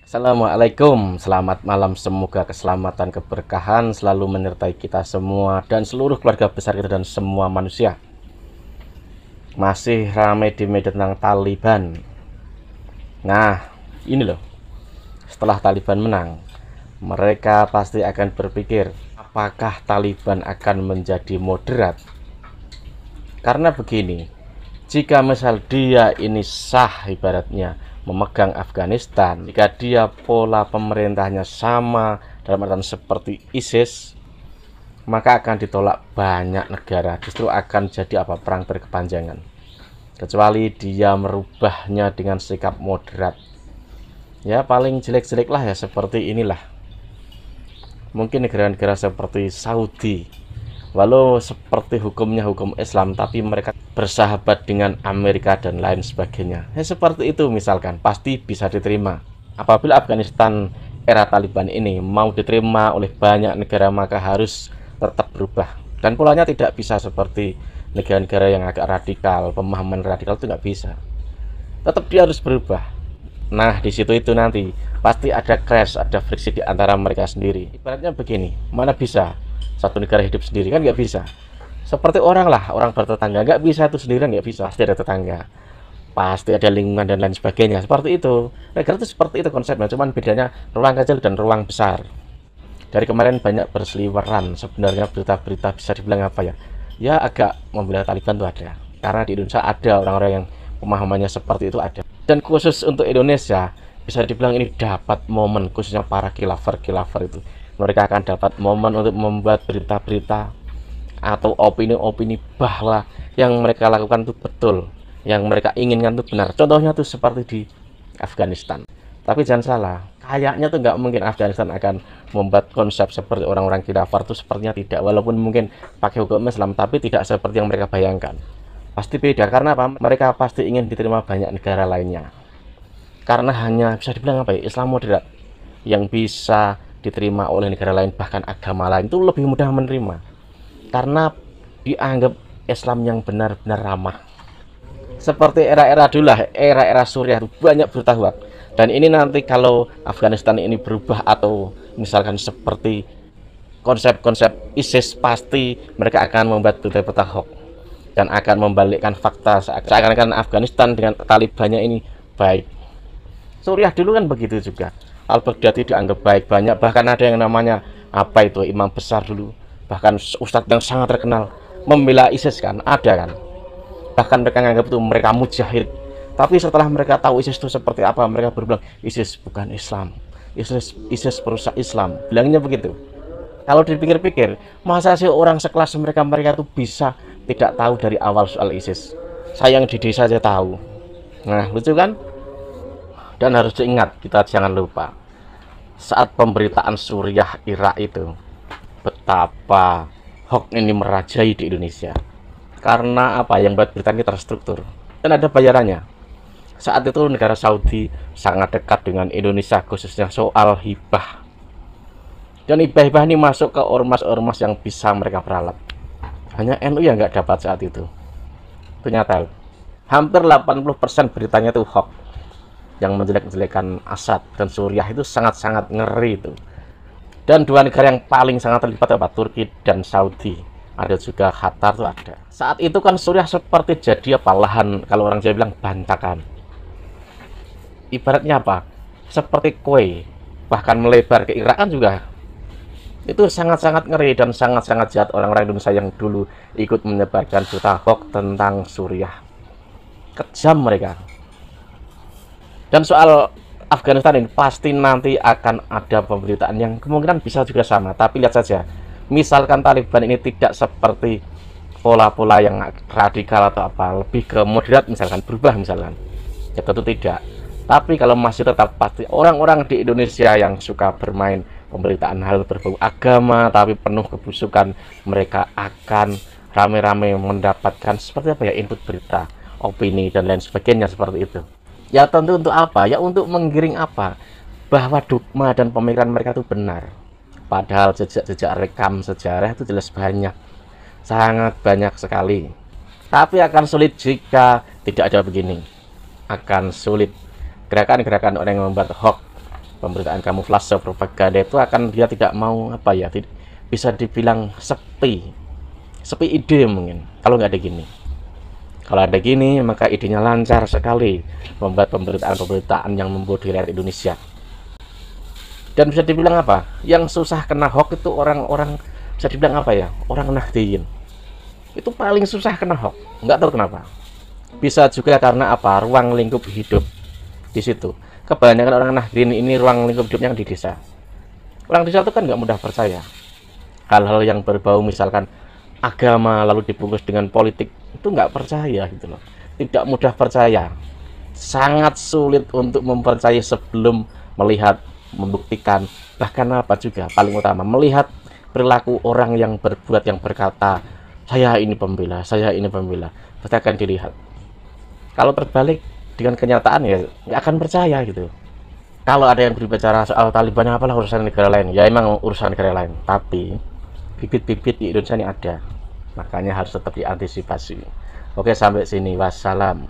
Assalamualaikum, selamat malam. Semoga keselamatan, keberkahan selalu menyertai kita semua dan seluruh keluarga besar kita dan semua manusia. Masih ramai di media tentang Taliban. Nah, ini loh, setelah Taliban menang, mereka pasti akan berpikir, apakah Taliban akan menjadi moderat? Karena begini, jika misal dia ini sah ibaratnya memegang Afghanistan, jika dia pola pemerintahnya sama dalam artian seperti ISIS, maka akan ditolak banyak negara. Justru akan jadi perang berkepanjangan. Kecuali dia merubahnya dengan sikap moderat. Ya paling jelek-jelek lah ya seperti inilah. Mungkin negara-negara seperti Saudi, walau seperti hukumnya hukum Islam, tapi mereka bersahabat dengan Amerika dan lain sebagainya. Ya seperti itu misalkan, pasti bisa diterima. Apabila Afghanistan era Taliban ini mau diterima oleh banyak negara, maka harus tetap berubah. Dan polanya tidak bisa seperti negara-negara yang agak radikal, pemahaman radikal itu nggak bisa. Tetap dia harus berubah. Nah, di situ itu nanti pasti ada crash, ada friksi di antara mereka sendiri. Ibaratnya begini, mana bisa satu negara hidup sendiri, kan nggak bisa. Seperti orang lah, orang bertetangga, nggak bisa itu sendirian, nggak bisa. Pasti ada tetangga, pasti ada lingkungan dan lain sebagainya. Seperti itu. Negara itu seperti itu konsepnya, cuman bedanya ruang kecil dan ruang besar. Dari kemarin banyak berseliweran sebenarnya berita-berita, bisa dibilang apa ya? Ya agak membela Taliban itu ada. Karena di Indonesia ada orang-orang yang pemahamannya seperti itu ada. Dan khusus untuk Indonesia, bisa dibilang ini dapat momen, khususnya para khilafah itu. Mereka akan dapat momen untuk membuat berita-berita atau opini-opini bahwa yang mereka lakukan itu betul, yang mereka inginkan itu benar. Contohnya tuh seperti di Afghanistan. Tapi jangan salah, kayaknya tuh nggak mungkin Afghanistan akan membuat konsep seperti orang-orang khilafah itu, sepertinya tidak. Walaupun mungkin pakai hukum Islam, tapi tidak seperti yang mereka bayangkan. Pasti beda, karena apa? Mereka pasti ingin diterima banyak negara lainnya. Karena hanya bisa dibilang Islam moderat yang bisa diterima oleh negara lain, bahkan agama lain itu lebih mudah menerima. Karena dianggap Islam yang benar-benar ramah. Seperti era-era dulu lah, era-era Suriah itu banyak berita hoax. Dan ini nanti kalau Afghanistan ini berubah atau misalkan seperti konsep-konsep ISIS, pasti mereka akan membuat berita-berita hoax dan akan membalikkan fakta seakan-akan Afghanistan dengan Talibannya ini baik. Suriah dulu kan begitu juga. Al-Baghdadi dianggap baik, banyak bahkan ada yang namanya imam besar dulu, bahkan ustadz yang sangat terkenal membela ISIS kan, ada kan. Bahkan mereka menganggap itu mereka mujahid. Tapi setelah mereka tahu ISIS itu seperti apa, mereka berbilang ISIS bukan Islam, ISIS perusak Islam, bilangnya begitu. Kalau dipikir-pikir, masa sih orang sekelas mereka itu bisa tidak tahu dari awal soal ISIS? Sayang di desa aja tahu. Nah, lucu kan? Dan harus diingat, kita jangan lupa, saat pemberitaan Suriah Irak itu, betapa hoax ini merajai di Indonesia. Karena yang buat berita ini terstruktur dan ada bayarannya. Saat itu negara Saudi sangat dekat dengan Indonesia, khususnya soal hibah. Dan hibah ini masuk ke ormas-ormas yang bisa mereka peralat. Hanya NU yang nggak dapat saat itu. Itu nyata. Hampir 80% beritanya itu hoax, yang menjelek-jelekan Assad dan Suriah. Itu sangat-sangat ngeri itu. Dan dua negara yang paling sangat terlibat Turki dan Saudi. Ada juga Qatar tuh ada. Saat itu kan Suriah seperti jadi lahan, kalau orang Jawa bilang bantakan. Ibaratnya seperti kue, bahkan melebar ke Irak kan juga. Itu sangat-sangat ngeri dan sangat-sangat jahat orang-orang Indonesia yang dulu ikut menyebarkan berita hoax tentang Suriah. Kejam mereka. Dan soal Afghanistan ini pasti nanti akan ada pemberitaan yang kemungkinan bisa juga sama. Tapi lihat saja, misalkan Taliban ini tidak seperti pola-pola yang radikal atau lebih ke moderat misalkan, berubah misalkan, ya tentu tidak. Tapi kalau masih tetap, pasti orang-orang di Indonesia yang suka bermain pemberitaan hal berbau agama tapi penuh kebusukan, mereka akan rame-rame mendapatkan seperti input berita, opini dan lain sebagainya seperti itu. Ya tentu untuk ya untuk menggiring bahwa dogma dan pemikiran mereka itu benar. Padahal jejak-jejak rekam sejarah itu jelas banyak, sangat banyak sekali. Tapi akan sulit jika tidak ada begini. Akan sulit. Gerakan-gerakan orang yang membuat hoax, pemberitaan kamuflase propaganda itu akan dia tidak mau apa ya, bisa dibilang sepi ide mungkin kalau nggak ada gini. Kalau ada gini maka idenya lancar sekali membuat pemberitaan yang membodi rakyat Indonesia. Dan bisa dibilang apa, yang susah kena hoax itu orang-orang, bisa dibilang apa ya, orang Nahdliyin itu paling susah kena hoax, nggak tahu kenapa. Bisa juga karena apa, ruang lingkup hidup di situ. Kebanyakan orang Nahdliyin ini ruang lingkup hidupnya di desa. Orang desa itu kan nggak mudah percaya hal-hal yang berbau misalkan agama lalu dibungkus dengan politik, itu nggak percaya gitu loh, tidak mudah percaya, sangat sulit untuk mempercayai sebelum melihat, membuktikan, bahkan apa juga paling utama melihat perilaku orang yang berbuat, yang berkata saya ini pembela, pasti akan dilihat. Kalau terbalik dengan kenyataan ya nggak akan percaya gitu. Kalau ada yang berbicara soal Taliban, apalah urusan negara lain, ya emang urusan negara lain, tapi bibit-bibit di Indonesia ini ada, makanya harus tetap diantisipasi. Oke, sampai sini, wassalam.